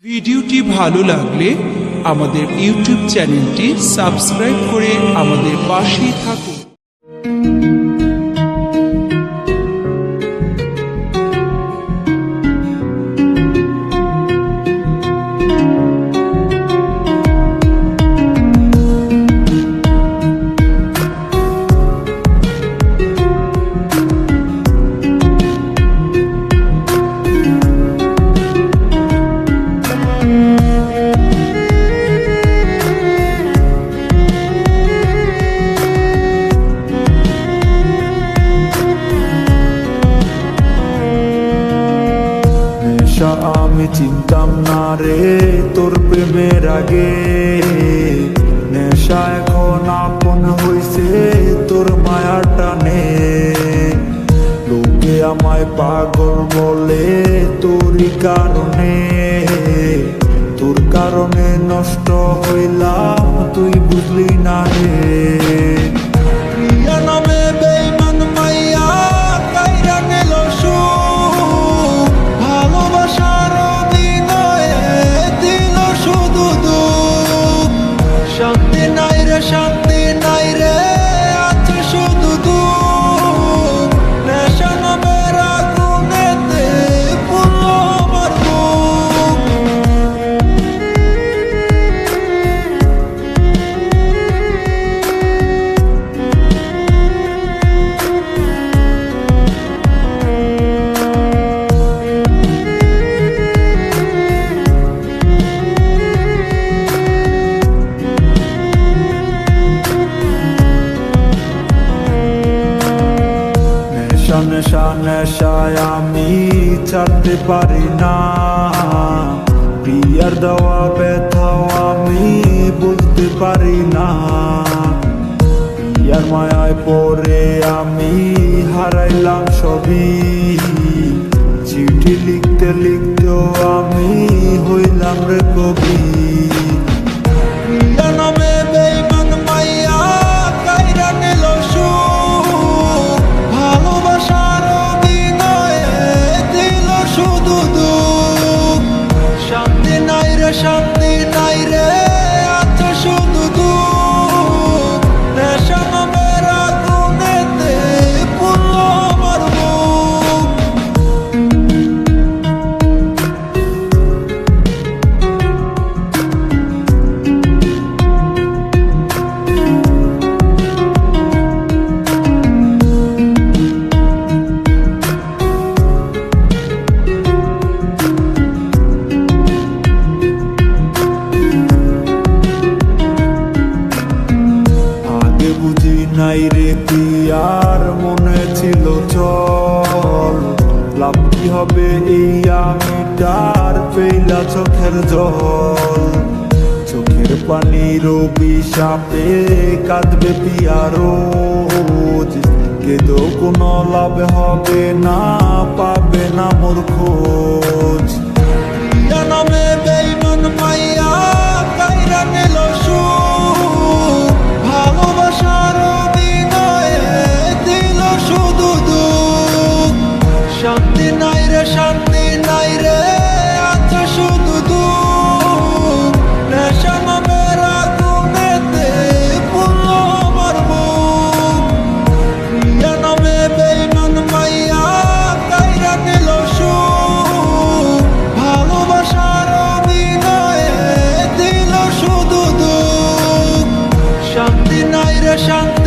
ভিডিওটি ভালো লাগলে আমাদের ইউটিউব চ্যানেলটি সাবস্ক্রাইব করে আমাদের পাশেই থাকুন। আমি চিনতাম না রে তোর প্রেমের আগে, নেশা এখন আপন হইছে তোর মায়ার টানে। লোকে আমায় পাগল বলে তোরই কারণে, তোর কারণে নষ্ট হইলাম তুই বুঝলি না রে। প্রিয়া নামে বেঈমান মাইয়া কাইরা নিল সুখ, ভালোবাসার বিনয়ে দিল শুধু দুঃখ। শান্তি নাই রে শান্তি নাই রে আছে শুধু দুঃখ। নেশা নামের আগুনেতে পুরো আমার বুক। নেশা নেশায় আমি ছাড়তে পারি না, প্রিয়ার দেওয়া ব্যথাও আমি বুঝতে পারি না। প্রিয়ার মায়ায় পড়ে আমি হারাইলাম সবই, চিঠি লিখতে লিখতেও আমি হইলাম রে কবি। প্রিয়া নামে বেঈমান মাইয়া কাইরা নিল সুখ, ভালোবাসার বিনয়ে দিল শুধু দুঃখ। শান্তি নাই রে শান্তি নাই রে আছে শুধু দুঃখ। নেশা নামের আগুনেতে পুরো আমার বুক। বুঝি নাই রে প্রিয়ার মনে ছিল চল, লাভ কি হবে এই আমিটার পেইলা চোখের জল। চোখের পানির অভিশাপে কাঁদবে প্রিয়া রোজ, কেঁদেও কোনো লাভ হবে না পাবে না মোর খোঁজ। প্রিয়া নামে বেঈমান মাইয়া কাইরা নিল সুখ, ভালোবাসার বিনয়ে দিল শুধু দুঃখ। শান্তি নাই রে শান্তি নাই রে আছে শুধু দুঃখ। নেশা নামের আগুনেতে পুরো আমার বুক। প্রিয়া নামে বেঈমান মাইয়া কাইরা নিল সুখ, ভালোবাসার বিনয়ে দিল শুধু দুঃখ। শান্তি নাই রে শান্তি